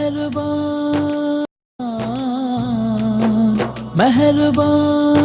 مہربان مہربان.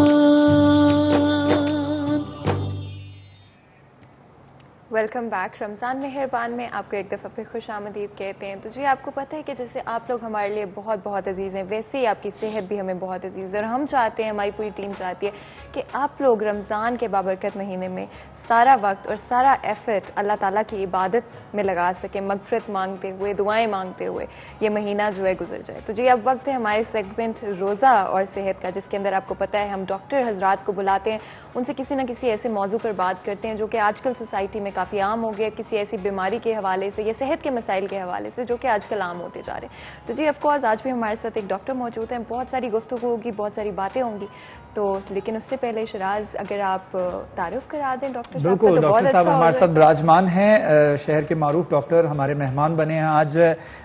Welcome back. رمضان مہربان میں آپ کو ایک دفعہ پھر خوش آمدید کہتے ہیں. تو جی آپ کو پتہ ہے کہ جیسے آپ لوگ ہمارے لیے بہت بہت عزیز ہیں، ویسے ہی آپ کی صحت بھی ہمیں بہت عزیز ہے، اور ہم چاہتے ہیں، ہماری پوری ٹیم چاہتی ہے کہ آپ لوگ رمضان کے بابرکت مہینے میں سارا وقت اور سارا ایفرٹ اللہ تعالیٰ کی عبادت میں لگا سکیں، مغفرت مانگتے ہوئے، دعائیں مانگتے ہوئے یہ مہینہ جو ہے گزر جائے. تو جی اب وقت ہے ہمارے سیگمنٹ روزہ اور صحت کا، جس کے اندر آپ کو پتہ ہے ہم ڈاکٹر حضرات کو بلاتے ہیں، ان سے کسی نہ کسی ایسے موضوع پر بات کرتے ہیں جو کہ آج کل سوسائٹی میں کافی عام ہو گیا، کسی ایسی بیماری کے حوالے سے یا صحت کے مسائل کے حوالے سے جو کہ آج کل عام ہوتے جا رہے ہیں. تو جی آف کورس آج بھی ہمارے ساتھ ایک ڈاکٹر موجود ہیں، بہت ساری گفتگو ہوگی، بہت ساری باتیں ہوں گی. تو لیکن اس سے پہلے شراز اگر آپ تعارف کرا دیں ڈاکٹر صاحب کا بالکل. تو بہت ڈاکٹر صاحب اچھا ہمارے ہوگا. ساتھ براجمان ہیں، شہر کے معروف ڈاکٹر ہمارے مہمان بنے ہیں آج.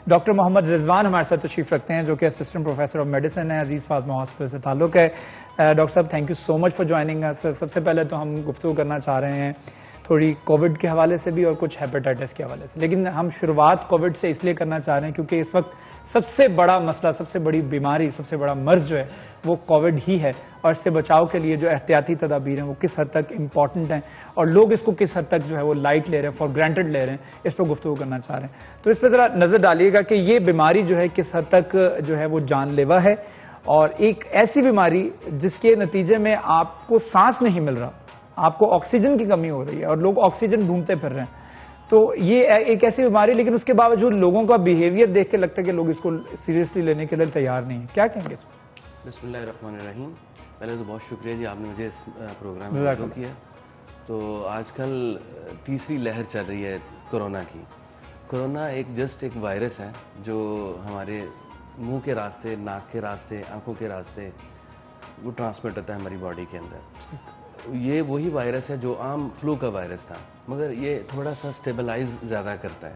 ڈاکٹر محمد رضوان ہمارے ساتھ تشریف رکھتے ہیں جو کہ اسسٹنٹ پروفیسر آف میڈیسن ہے، عزیز فاطمہ ہاسپٹل سے تعلق ہے. ڈاکٹر صاحب thank you so much for joining us. سب سے پہلے تو ہم گفتگو کرنا چاہ رہے ہیں تھوڑی کووڈ کے حوالے سے بھی اور کچھ ہیپیٹائٹس کے حوالے سے، لیکن ہم شروعات کووڈ سے اس لیے کرنا چاہ رہے ہیں کیونکہ اس وقت سب سے بڑا مسئلہ، سب سے بڑی بیماری، سب سے بڑا مرض جو ہے وہ کووڈ ہی ہے، اور اس سے بچاؤ کے لیے جو احتیاطی تدابیر ہیں وہ کس حد تک امپورٹنٹ ہیں اور لوگ اس کو کس حد تک جو ہے وہ لائٹ لے رہے ہیں، فار گرانٹڈ لے رہے ہیں، اس پہ گفتگو کرنا چاہ رہے ہیں. تو اس پہ ذرا نظر ڈالیے گا کہ یہ بیماری جو ہے کس حد تک جو ہے وہ جان لیوا ہے، اور ایک ایسی بیماری جس کے نتیجے میں آپ کو سانس نہیں مل رہا، آپ کو آکسیجن کی کمی ہو رہی ہے اور لوگ آکسیجن ڈھونڈتے پھر رہے ہیں. تو یہ ایک ایسی بیماری، لیکن اس کے باوجود لوگوں کا بیہیویئر دیکھ کے لگتا ہے کہ لوگ اس کو سیریسلی لینے کے لیے تیار نہیں ہیں. کیا کہیں گے اس میں؟ بسم اللہ الرحمن الرحیم. پہلے تو بہت شکریہ جی، آپ نے مجھے اس پروگرام میں شروع کیا. تو آج کل تیسری لہر چل رہی ہے کرونا کی. کرونا ایک وائرس ہے جو ہمارے منہ کے راستے، ناک کے راستے، آنکھوں کے راستے وہ ٹرانسمٹ ہوتا ہے ہماری باڈی کے اندر. یہ وہی وائرس ہے جو عام فلو کا وائرس تھا، مگر یہ تھوڑا سا سٹیبلائز زیادہ کرتا ہے.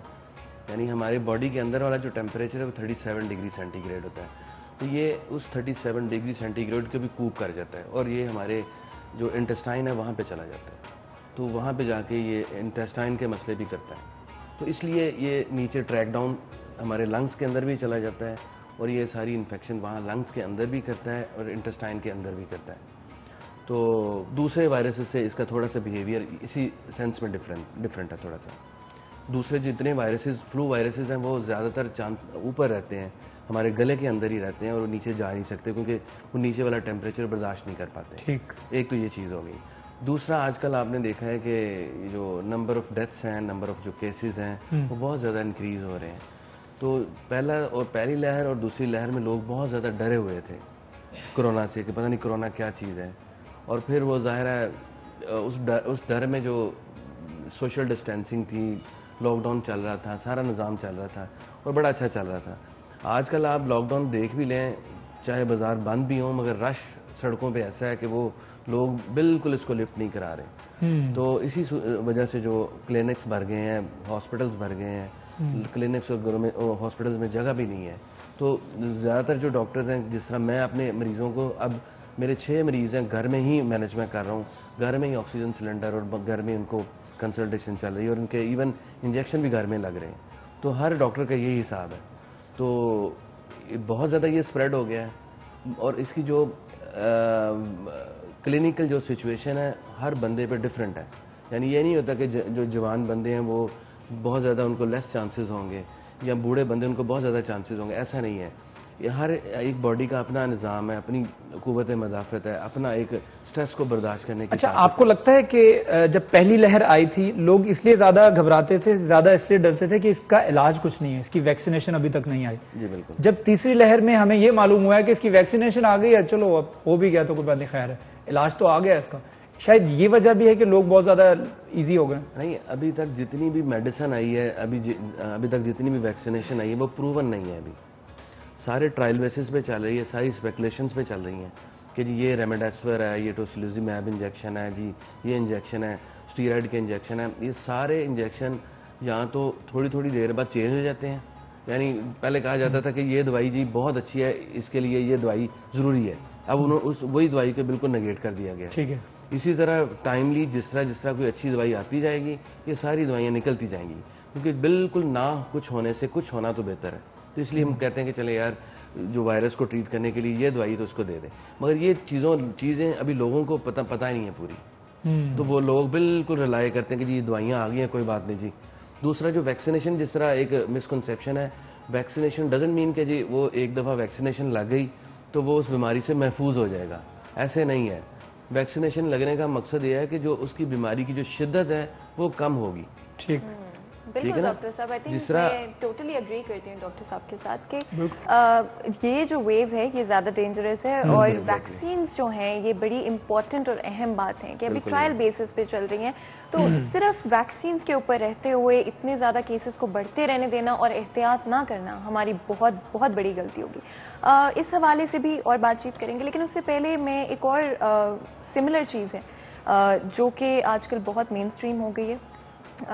یعنی ہماری باڈی کے اندر والا جو ٹیمپریچر ہے وہ 37 ڈگری سینٹی گریڈ ہوتا ہے. تو یہ اس 37 ڈگری سینٹی گریڈ کے بھی کوپ کر جاتا ہے اور یہ ہمارے جو انٹسٹائن ہے وہاں پہ چلا جاتا ہے. تو وہاں پہ جا کے یہ انٹسٹائن کے مسئلے بھی کرتا ہے. تو اس لیے یہ نیچے ٹریک ڈاؤن ہمارے لنگس کے اندر بھی چلا جاتا ہے، اور یہ ساری انفیکشن وہاں لنگس کے اندر بھی کرتا ہے اور انٹسٹائن کے اندر بھی کرتا ہے. تو دوسرے وائرسز سے اس کا تھوڑا سا بیہیویئر اسی سینس میں ڈفرینٹ ہے تھوڑا سا. دوسرے جتنے وائرسز، فلو وائرسز ہیں وہ زیادہ تر چاند اوپر رہتے ہیں، ہمارے گلے کے اندر ہی رہتے ہیں اور وہ نیچے جا نہیں سکتے کیونکہ وہ نیچے والا ٹیمپریچر برداشت نہیں کر پاتے. ایک تو یہ چیز ہو گئی. دوسرا آج کل آپ نے دیکھا ہے کہ جو نمبر آف ڈیتھس ہیں، نمبر آف جو کیسز ہیں وہ بہت زیادہ انکریز ہو رہے ہیں. تو پہلی لہر اور دوسری لہر میں لوگ بہت زیادہ ڈرے ہوئے تھے کرونا سے کہ پتہ نہیں کرونا کیا چیز ہے. اور پھر وہ ظاہر ہے اس ڈر میں جو سوشل ڈسٹینسنگ تھی، لاک ڈاؤن چل رہا تھا، سارا نظام چل رہا تھا اور بڑا اچھا چل رہا تھا. آج کل آپ لاک ڈاؤن دیکھ بھی لیں، چاہے بازار بند بھی ہوں، مگر رش سڑکوں پہ ایسا ہے کہ وہ لوگ بالکل اس کو لفٹ نہیں کرا رہے. تو اسی وجہ سے جو کلینکس بھر گئے ہیں، ہاسپٹلس بھر گئے ہیں. کلینکس اور ہاسپٹلس میں جگہ بھی نہیں ہے. تو زیادہ تر جو ڈاکٹرز ہیں، جس طرح میں اپنے مریضوں کو، اب میرے 6 مریض ہیں گھر میں ہی مینج میں کر رہا ہوں، گھر میں ہی آکسیجن سلنڈر اور گھر میں ان کو کنسلٹیشن چل رہی ہے اور ان کے ایون انجیکشن بھی گھر میں لگ رہے ہیں. تو ہر ڈاکٹر کا یہی حساب ہے. تو بہت زیادہ یہ اسپریڈ ہو گیا ہے، اور اس کی جو کلینکل جو سچویشن ہے ہر بندے پہ ڈفرینٹ ہے. یعنی یہ نہیں ہوتا کہ جو جوان بندے ہیں وہ بہت زیادہ ان کو لیس چانسز ہوں گے، یا بوڑھے بندے ان کو بہت زیادہ چانسز ہوں گے. ایسا نہیں ہے. یہ ہر ایک باڈی کا اپنا نظام ہے، اپنی قوت مدافعت ہے، اپنا ایک سٹریس کو برداشت کرنے کی. اچھا، آپ کو لگتا ہے کہ جب پہلی لہر آئی تھی لوگ اس لیے زیادہ گھبراتے تھے، زیادہ اس لیے ڈرتے تھے کہ اس کا علاج کچھ نہیں ہے، اس کی ویکسینیشن ابھی تک نہیں آئی؟ جی بالکل. جب تیسری لہر میں ہمیں یہ معلوم ہوا ہے کہ اس کی ویکسینیشن آ گئی ہے، چلو اب ہو بھی گیا تو کوئی بات نہیں، خیر ہے، علاج تو آ گیا اس کا، شاید یہ وجہ بھی ہے کہ لوگ بہت زیادہ ایزی ہو گئے. نہیں، ابھی تک جتنی بھی میڈیسن آئی ہے، ابھی تک جتنی بھی ویکسینیشن آئی ہے وہ پروون نہیں ہے. ابھی سارے ٹرائل بیسس پہ چل رہی ہے، ساری اسپیکولیشنس پہ چل رہی ہیں کہ جی یہ ریمڈیسویر ہے، یہ ٹوسیلیزمیب انجیکشن ہے، جی یہ انجیکشن ہے، اسٹیرائڈ کے انجیکشن ہے. یہ سارے انجیکشن یہاں تو تھوڑی تھوڑی دیر بعد چینج ہو جاتے ہیں. یعنی پہلے کہا جاتا تھا کہ یہ دوائی جی بہت اچھی ہے، اس کے لیے یہ دوائی ضروری ہے، اب وہی دوائی کو بالکل نگیٹ کر دیا گیا. ٹھیک ہے. اسی طرح ٹائملی جس طرح کوئی اچھی دوائی آتی جائے گی، یہ ساری دوائیاں نکلتی جائیں گی، کیونکہ بالکل نہ کچھ ہونے سے کچھ ہونا تو بہتر ہے. تو اس لیے ہم کہتے ہیں کہ چلے یار جو وائرس کو ٹریٹ کرنے کے لیے یہ دوائی تو اس کو دے دیں، مگر یہ چیزیں ابھی لوگوں کو پتہ ہی نہیں ہے پوری، تو وہ لوگ بالکل ریلائی کرتے ہیں کہ جی یہ دوائیاں آ گئی ہیں، کوئی بات نہیں جی. دوسرا جو ویکسینیشن، جس طرح ایک مسکنسیپشن ہے، ویکسینیشن ڈزنٹ مین کہ جی وہ ایک دفعہ ویکسینیشن لگ گئی تو وہ اس بیماری سے محفوظ ہو جائے گا، ایسے نہیں ہے. ویکسینیشن لگنے کا مقصد یہ ہے کہ جو اس کی بیماری کی جو شدت ہے وہ کم ہوگی. ٹھیک. بالکل ڈاکٹر صاحب، آئی تھنک میں ٹوٹلی اگری کرتی ہوں ڈاکٹر صاحب کے ساتھ کہ یہ جو ویو ہے یہ زیادہ ڈینجرس ہے، اور ویکسینز جو ہیں یہ بڑی امپورٹنٹ اور اہم بات ہے کہ ابھی ٹرائل بیسس پہ چل رہی ہیں، تو صرف ویکسینز کے اوپر رہتے ہوئے اتنے زیادہ کیسز کو بڑھتے رہنے دینا اور احتیاط نہ کرنا ہماری بہت بہت بڑی غلطی ہوگی. اس حوالے سے بھی اور بات چیت کریں گے، لیکن اس سے پہلے میں ایک اور سملر چیز ہے جو کہ آج کل بہت مین اسٹریم ہو گئی ہے،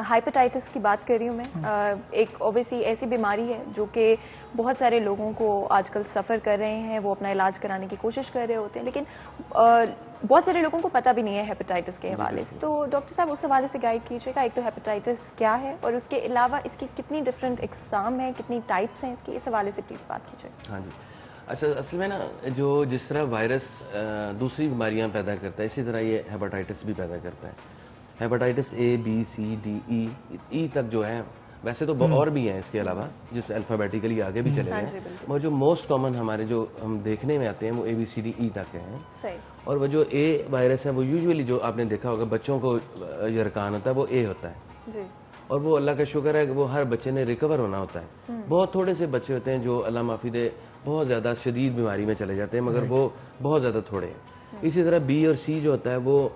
ہائپیٹائٹس کی بات کر رہی ہوں میں. ایک اوبیسلی ایسی بیماری ہے جو کہ بہت سارے لوگوں کو آج کل سفر کر رہے ہیں، وہ اپنا علاج کرانے کی کوشش کر رہے ہوتے ہیں، لیکن بہت سارے لوگوں کو پتہ بھی نہیں ہے ہیپیٹائٹس کے حوالے سے. تو ڈاکٹر صاحب اس حوالے سے گائیڈ کیجیے گا، ایک تو ہیپیٹائٹس کیا ہے اور اس کے علاوہ اس کی کتنی ڈفرینٹ اقسام ہیں، کتنی ٹائپس ہیں اس کی، اس حوالے سے پلیز بات کیجیے. ہاں جی. اچھا، اصل میں نا جس طرح وائرس دوسری بیماریاں پیدا کرتا ہے، اسی طرح یہ ہیپاٹائٹس بھی پیدا کرتا ہے. ہیپاٹائٹس اے بی سی ڈی ای تک جو ہے، ویسے تو اور بھی ہیں اس کے علاوہ جس الفابیٹیکلی آگے بھی چلے گئے ہیں، مگر جو موسٹ کامن ہمارے جو ہم دیکھنے میں آتے ہیں وہ اے بی سی ڈی ای تک ہیں. اور وہ جو اے وائرس ہے وہ یوزولی جو آپ نے دیکھا ہوگا بچوں کو یرکان ہوتا ہے وہ اے ہوتا ہے، اور وہ اللہ کا شکر ہے کہ وہ ہر بچے نے ریکور ہونا ہوتا ہے. بہت تھوڑے سے بچے ہوتے ہیں جو اللہ معافی دے بہت زیادہ شدید بیماری میں چلے جاتے ہیں، مگر وہ بہت زیادہ تھوڑے ہیں. اسی طرح بی اور سی جو ہوتا ہے وہ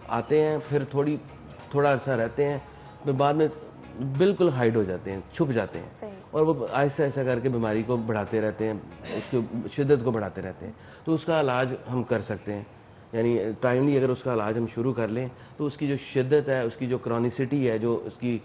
آتے ہیں، پھر تھوڑا عرصہ رہتے ہیں، پھر بعد میں بالکل ہائڈ ہو جاتے ہیں، چھپ جاتے ہیں، اور وہ آہستہ آہستہ کر کے بیماری کو بڑھاتے رہتے ہیں، اس کی شدت کو بڑھاتے رہتے ہیں. تو اس کا علاج ہم کر سکتے ہیں، یعنی ٹائملی اگر اس کا علاج ہم شروع کر لیں تو اس کی جو شدت ہے، اس کی جو کرونیسٹی ہے، جو اس کی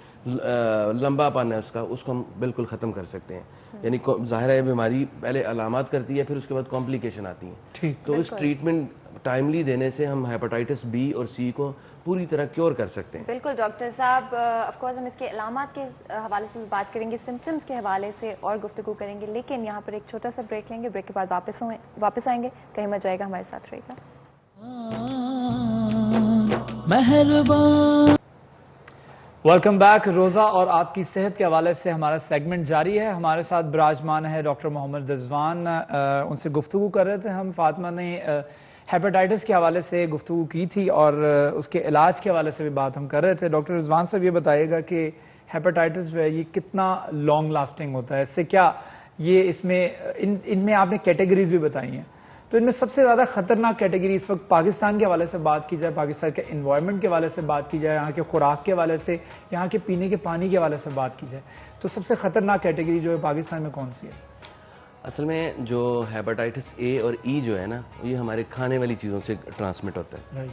لمبا پن ہے اس کو ہم بالکل ختم کر سکتے ہیں. یعنی ظاہر ہے بیماری پہلے علامات کرتی ہے، پھر اس کے بعد کمپلیکیشن آتی ہیں. تو اس ٹریٹمنٹ ٹائملی دینے سے ہم ہیپاٹائٹس بی اور سی کو پوری طرح کیور کر سکتے ہیں. بالکل ڈاکٹر صاحب، آف کورس ہم اس کے علامات کے حوالے سے بھی بات کریں گے، سمپٹمس کے حوالے سے اور گفتگو کریں گے، لیکن یہاں پر ایک چھوٹا سا بریک لیں گے. بریک کے بعد واپس آئیں گے، کہیں مت جائے گا، ہمارے ساتھ رہے گا. مہربان. Welcome back. روزہ اور آپ کی صحت کے حوالے سے ہمارا سیگمنٹ جاری ہے. ہمارے ساتھ براجمان ہے ڈاکٹر محمد رضوان. ان سے گفتگو کر رہے تھے ہم. فاطمہ نے ہیپاٹائٹس کے حوالے سے گفتگو کی تھی اور اس کے علاج کے حوالے سے بھی بات ہم کر رہے تھے. ڈاکٹر رضوان صاحب یہ بتائیے گا کہ ہیپاٹائٹس جو ہے یہ کتنا لانگ لاسٹنگ ہوتا ہے، اس سے کیا یہ ان میں آپ نے کیٹیگریز بھی بتائی ہیں، تو ان میں سب سے زیادہ خطرناک کیٹیگری اس وقت پاکستان کے حوالے سے بات کی جائے، پاکستان کے انوائرمنٹ کے حوالے سے بات کی جائے، یہاں کے خوراک کے حوالے سے، یہاں کے پینے کے پانی کے حوالے سے بات کی جائے، تو سب سے خطرناک کیٹیگری جو ہے پاکستان میں کون سی ہے؟ اصل میں جو ہیپاٹائٹس اے اور ای جو ہے نا، یہ ہمارے کھانے والی چیزوں سے ٹرانسمٹ ہوتا ہے.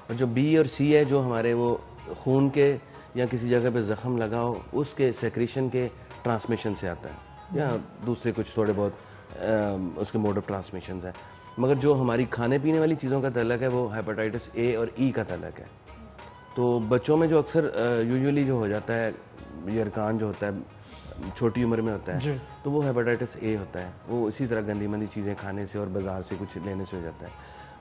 اور جو بی اور سی ہے جو ہمارے وہ خون کے یا کسی جگہ پہ زخم لگاؤ اس کے سیکریشن کے ٹرانسمیشن سے آتا ہے، یا دوسرے کچھ تھوڑے بہت اس کے موڈ آف ٹرانسمیشنز ہیں. مگر جو ہماری کھانے پینے والی چیزوں کا تعلق ہے وہ ہیپاٹائٹس اے اور ای کا تعلق ہے. تو بچوں میں جو اکثر یوزولی جو ہو جاتا ہے یرکان جو ہوتا ہے چھوٹی عمر میں ہوتا ہے، تو وہ ہیپاٹائٹس اے ہوتا ہے. وہ اسی طرح گندی مندی چیزیں کھانے سے اور بازار سے کچھ لینے سے ہو جاتا ہے.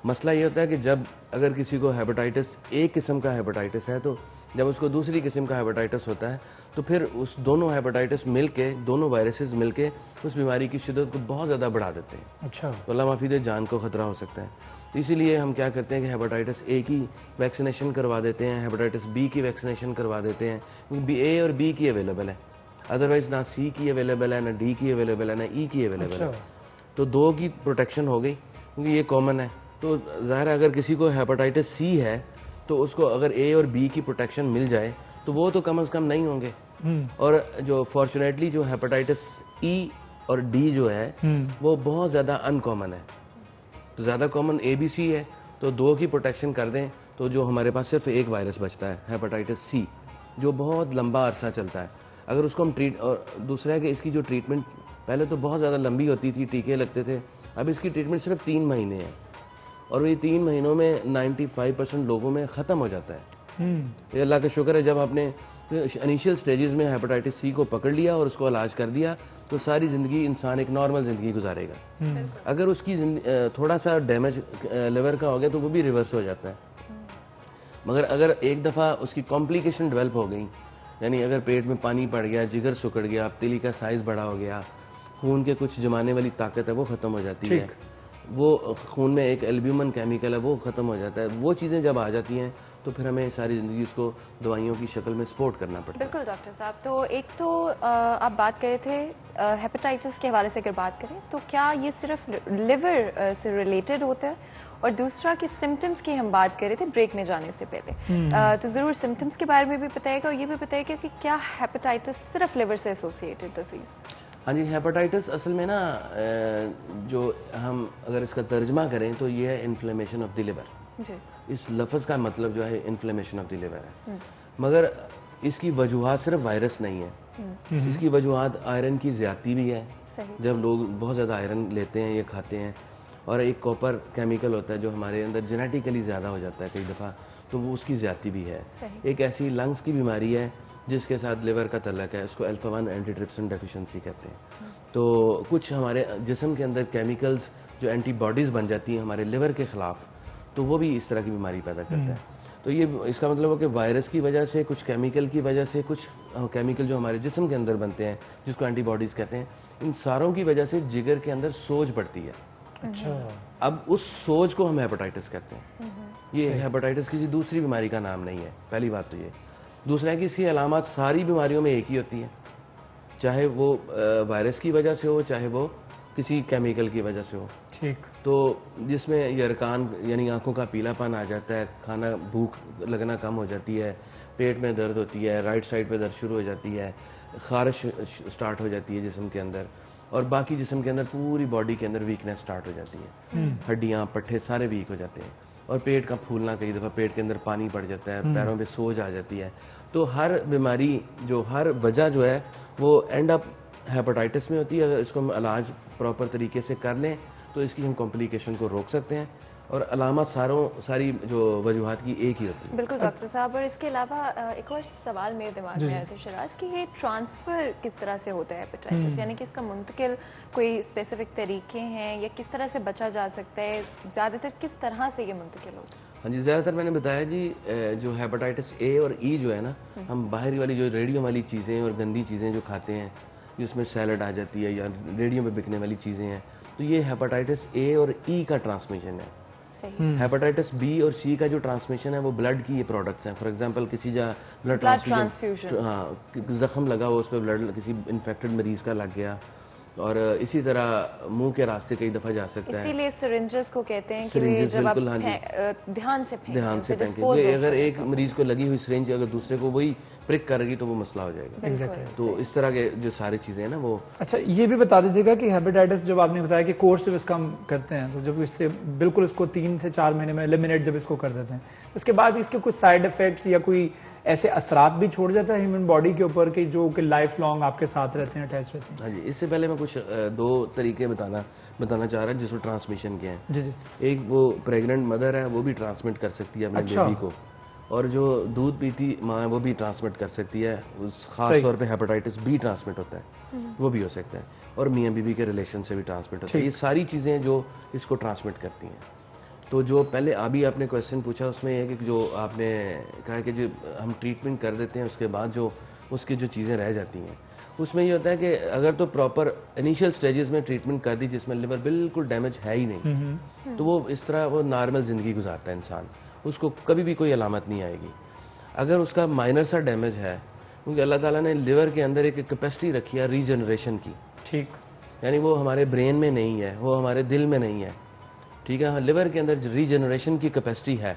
مسئلہ یہ ہوتا ہے کہ جب اگر کسی کو ہیپاٹائٹس ایک قسم کا ہیپاٹائٹس ہے، تو جب اس کو دوسری قسم کا ہیپاٹائٹس ہوتا ہے تو پھر اس دونوں ہیپاٹائٹس مل کے، دونوں وائرسز مل کے اس بیماری کی شدت کو بہت زیادہ بڑھا دیتے ہیں. اچھا. تو اللہ معافی دے جان کو خطرہ ہو سکتا ہے. اسی لیے ہم کیا کرتے ہیں کہ ہیپاٹائٹس اے کی ویکسینیشن کروا دیتے ہیں، ہیپاٹائٹس بی کی ویکسینیشن کروا دیتے ہیں، کیونکہ اے اور بی کی اویلیبل ہے، ادروائز نہ سی کی اویلیبل ہے، نہ ڈی کی اویلیبل ہے، نہ ای کی اویلیبل ہے. تو دو کی پروٹیکشن ہو گئی کیونکہ یہ کامن ہے. تو ظاہر ہے اگر کسی کو ہیپاٹائٹس سی ہے تو اس کو اگر اے اور بی کی پروٹیکشن مل جائے تو وہ تو کم از کم نہیں ہوں گے. اور جو فارچونیٹلی جو ہیپاٹائٹس ای اور ڈی جو ہے وہ بہت زیادہ ان کامن ہے. تو زیادہ کامن اے بی سی ہے، تو دو کی پروٹیکشن کر دیں تو جو ہمارے پاس صرف ایک وائرس بچتا ہے ہیپاٹائٹس سی، جو بہت لمبا عرصہ چلتا ہے. اگر اس کو ہم اور دوسرا ہے کہ اس کی جو ٹریٹمنٹ پہلے تو بہت زیادہ لمبی ہوتی تھی، ٹیکے لگتے تھے، اب اس کی ٹریٹمنٹ صرف 3 مہینے ہے، اور یہ 3 مہینوں میں 95% لوگوں میں ختم ہو جاتا ہے. یہ اللہ کا شکر ہے، جب آپ نے انیشیل سٹیجز میں ہیپاٹائٹس سی کو پکڑ لیا اور اس کو علاج کر دیا تو ساری زندگی انسان ایک نارمل زندگی گزارے گا. اگر اس کی تھوڑا سا ڈیمیج لیور کا ہو گیا تو وہ بھی ریورس ہو جاتا ہے. مگر اگر ایک دفعہ اس کی کمپلیکیشن ڈیولپ ہو گئی, یعنی اگر پیٹ میں پانی پڑ گیا, جگر سکڑ گیا, تیلی کا سائز بڑا ہو گیا, خون کے کچھ جمانے والی طاقت ہے وہ ختم ہو جاتی ہے, وہ خون میں ایک البیومن کیمیکل ہے وہ ختم ہو جاتا ہے, وہ چیزیں جب آ جاتی ہیں تو پھر ہمیں ساری زندگی اس کو دوائیوں کی شکل میں سپورٹ کرنا پڑتا ہے. بالکل ڈاکٹر صاحب, تو ایک تو آپ بات کر رہے تھے ہیپاٹائٹس کے حوالے سے اگر بات کریں تو کیا یہ صرف لیور سے ریلیٹڈ ہوتا ہے, اور دوسرا کہ سمٹمز کی ہم بات کر رہے تھے بریک میں جانے سے پہلے, تو ضرور سمٹمز کے بارے میں بھی بتائے گا اور یہ بھی بتائے گا کہ کیا ہیپاٹائٹس صرف لیور سے ایسوسیٹڈ ڈیزیز؟ ہاں جی, ہیپاٹائٹس اصل میں نا جو ہم اگر اس کا ترجمہ کریں تو یہ ہے انفلیمیشن آف دی لیور. جی, اس لفظ کا مطلب جو ہے انفلیمیشن آف دی لیور ہے, مگر اس کی وجوہات صرف وائرس نہیں ہے, اس کی وجوہات آئرن کی زیادتی بھی ہے. جب لوگ بہت زیادہ آئرن لیتے ہیں یا کھاتے ہیں, اور ایک کاپر کیمیکل ہوتا ہے جو ہمارے اندر جینیٹیکلی زیادہ ہو جاتا ہے کئی دفعہ, تو وہ اس کی زیادتی بھی ہے. ایک ایسی لنگس کی بیماری ہے جس کے ساتھ لیور کا تعلق ہے, اس کو الفا 1 اینٹی ٹرپسن ڈیفیشنسی کہتے ہیں. تو کچھ ہمارے جسم کے اندر کیمیکلز جو اینٹی باڈیز بن جاتی ہیں ہمارے لیور کے خلاف, تو وہ بھی اس طرح کی بیماری پیدا کرتا ہے. تو یہ اس کا مطلب ہے کہ وائرس کی وجہ سے, کچھ کیمیکل کی وجہ سے, کچھ کیمیکل جو ہمارے جسم کے اندر بنتے ہیں جس کو اینٹی باڈیز کہتے ہیں, ان ساروں کی وجہ سے جگر کے اندر سوج پڑتی ہے. اب اس سوج کو ہم ہیپاٹائٹس کہتے ہیں. یہ ہیپاٹائٹس کسی دوسری بیماری کا نام نہیں ہے, پہلی بات تو یہ. دوسرا ہے کہ اس کی علامات ساری بیماریوں میں ایک ہی ہوتی ہیں, چاہے وہ وائرس کی وجہ سے ہو, چاہے وہ کسی کیمیکل کی وجہ سے ہو. ٹھیک. تو جس میں یرکان یعنی آنکھوں کا پیلا پن آ جاتا ہے, کھانا بھوک لگنا کم ہو جاتی ہے, پیٹ میں درد ہوتی ہے, رائٹ سائڈ پہ درد شروع ہو جاتی ہے, خارش سٹارٹ ہو جاتی ہے جسم کے اندر, اور باقی جسم کے اندر پوری باڈی کے اندر ویکنیس سٹارٹ ہو جاتی ہے, ہڈیاں پٹھے سارے ویک ہو جاتے ہیں, اور پیٹ کا پھولنا, کئی دفعہ پیٹ کے اندر پانی پڑ جاتا ہے, پیروں پہ سوج آ جاتی ہے. تو ہر بیماری جو ہر وجہ جو ہے وہ اینڈ اپ ہیپاٹائٹس میں ہوتی ہے. اگر اس کو ہم علاج پراپر طریقے سے کر لیں تو اس کی ہم کمپلیکیشن کو روک سکتے ہیں, اور علامات ساری جو وجوہات کی ایک ہی ہوتی ہے. بالکل ڈاکٹر صاحب, اور اس کے علاوہ ایک اور سوال میرے دماغ میں آیا تھا شراز, کہ یہ ٹرانسفر کس طرح سے ہوتا ہے ہیپاٹائٹس, یعنی کہ اس کا منتقل کوئی اسپیسیفک طریقے ہیں یا کس طرح سے بچا جا سکتا ہے, زیادہ تر کس طرح سے یہ منتقل ہوتا ہے؟ ہاں جی, زیادہ تر میں نے بتایا جی, جو ہیپاٹائٹس اے اور ای جو ہے نا, ہم باہر والی جو ریڈیو والی چیزیں اور گندی چیزیں جو کھاتے ہیں, جس میں سیلڈ آ جاتی ہے یا ریڈیو میں بکنے والی چیزیں ہیں, تو یہ ہیپاٹائٹس اے اور ای کا ٹرانسمیشن ہے. ہیپاٹائٹس بی اور سی کا جو ٹرانسمیشن ہے وہ بلڈ کی یہ پروڈکٹس ہیں. فار ایگزامپل کسی جا بلڈ ٹرانسفیوژن, ہاں, زخم لگا ہو, اس پہ بلڈ کسی انفیکٹڈ مریض کا لگ گیا, اور اسی طرح منہ کے راستے کئی دفعہ جا سکتا ہے. اسی لیے سرنجز کو کہتے ہیں کہ جب آپ دھیان سے پھینکیں, اگر ایک مریض کو لگی ہوئی سرنج اگر دوسرے کو وہی پرک کرے گی تو وہ مسئلہ ہو جائے گا. تو اس طرح کے جو ساری چیزیں ہیں نا وہ. اچھا, یہ بھی بتا دیجیے گا کہ ہیپاٹائٹس جب آپ نے بتایا کہ کورس جب اس کا ہم کرتے ہیں, تو جب اس سے بالکل اس کو 3 سے 4 مہینے میں ایلیمینیٹ جب اس کو کر دیتے ہیں, اس کے بعد اس کے کچھ سائیڈ افیکٹس یا کوئی ایسے اثرات بھی چھوڑ جاتا ہے ہیومن باڈی کے اوپر کہ جو کہ لائف لانگ آپ کے ساتھ رہتے ہیں, اٹیچ رہتے ہیں؟ ہاں جی, اس سے پہلے میں کچھ 2 طریقے بتانا چاہ رہا ہوں جس میں ٹرانسمیشن کے ہیں. جی جی. ایک وہ پریگننٹ مدر ہے, وہ بھی ٹرانسمٹ کر سکتی ہے اپنے بیبی کو, اور جو دودھ پیتی ماں ہے وہ بھی ٹرانسمٹ کر سکتی ہے. خاص طور پہ ہیپاٹائٹس بی ٹرانسمٹ ہوتا ہے, وہ بھی ہو سکتا ہے, اور میاں بیوی کے ریلیشن سے بھی ٹرانسمٹ ہوتا ہے. یہ ساری چیزیں جو اس کو ٹرانسمٹ کرتی ہیں. تو جو پہلے ابھی آپ نے کویشچن پوچھا, اس میں یہ کہ جو آپ نے کہا کہ جو ہم ٹریٹمنٹ کر دیتے ہیں اس کے بعد جو اس کی جو چیزیں رہ جاتی ہیں, اس میں یہ ہوتا ہے کہ اگر تو پراپر انیشیل سٹیجز میں ٹریٹمنٹ کر دی جس میں لیور بالکل ڈیمیج ہے ہی نہیں, تو وہ اس طرح وہ نارمل زندگی گزارتا ہے انسان, اس کو کبھی بھی کوئی علامت نہیں آئے گی. اگر اس کا مائنر سا ڈیمیج ہے, کیونکہ اللہ تعالیٰ نے لیور کے اندر ایک کیپیسٹی رکھی ہے ریجنریشن کی. ٹھیک. یعنی وہ ہمارے برین میں نہیں ہے, وہ ہمارے دل میں نہیں ہے. ٹھیک ہے, ہاں, لیور کے اندر ریجنریشن کی کیپیسٹی ہے.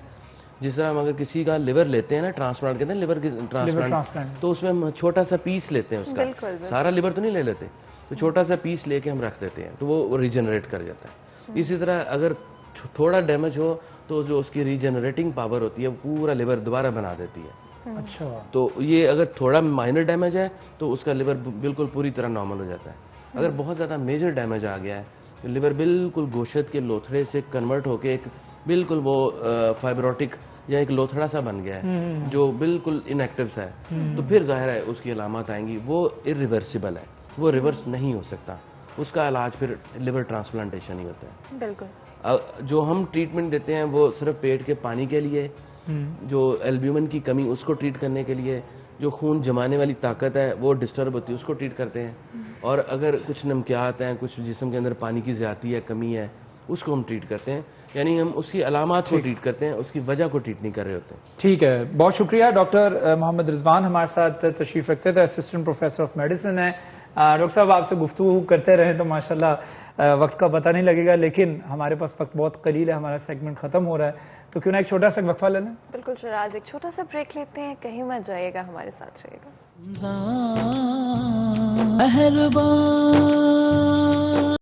جس طرح ہم اگر کسی کا لیور لیتے ہیں نا, ٹرانسپلانٹ کہتے ہیں لیور کی ٹرانسپلانٹ, تو اس میں ہم چھوٹا سا پیس لیتے ہیں اس کا, سارا لیور تو نہیں لے لیتے, تو چھوٹا سا پیس لے کے ہم رکھ دیتے ہیں, تو وہ ریجنریٹ کر جاتا ہے. اسی طرح اگر تھوڑا ڈیمیج ہو تو جو اس کی ریجنریٹنگ پاور ہوتی ہے وہ پورا لیور دوبارہ بنا دیتی ہے. اچھا. تو یہ اگر تھوڑا مائنر ڈیمیج ہے تو اس کا لیور بالکل پوری طرح نارمل ہو جاتا ہے. اگر بہت زیادہ میجر ڈیمیج آ گیا ہے, لیور بالکل گوشت کے لوتھڑے سے کنورٹ ہو کے ایک بالکل وہ فائبروٹک یا ایک لوتھڑا سا بن گیا ہے جو بالکل ان ایکٹیو سا ہے, تو پھر ظاہر ہے اس کی علامات آئیں گی, وہ irreversible ہے. وہ ریورس نہیں ہو سکتا. اس کا علاج پھر لیور ٹرانسپلانٹیشن ہی ہوتا ہے. بالکل. جو ہم ٹریٹمنٹ دیتے ہیں وہ صرف پیٹ کے پانی کے لیے, جو البیومن کی کمی اس کو ٹریٹ کرنے کے لیے, جو خون جمانے والی طاقت ہے وہ ڈسٹرب ہوتی ہے اس کو ٹریٹ کرتے ہیں, اور اگر کچھ نمکیات ہیں, کچھ جسم کے اندر پانی کی زیادتی ہے, کمی ہے, اس کو ہم ٹریٹ کرتے ہیں. یعنی ہم اس کی علامات کو ٹریٹ کرتے ہیں, اس کی وجہ کو ٹریٹ نہیں کر رہے ہوتے. ٹھیک ہے, بہت شکریہ. ڈاکٹر محمد رضوان ہمارے ساتھ تشریف رکھتے تھے, اسسٹنٹ پروفیسر آف میڈیسن ہیں. ڈاکٹر صاحب آپ سے گفتگو کرتے رہیں تو ماشاءاللہ وقت کا پتہ نہیں لگے گا, لیکن ہمارے پاس وقت بہت قلیل ہے, ہمارا سیگمنٹ ختم ہو رہا ہے, تو کیوں نہ ایک چھوٹا سا وقفہ لے لیں. بالکل شراز, ایک چھوٹا سا بریک لیتے ہیں, کہیں مت جائیے گا, ہمارے ساتھ رہیے گا. مہربان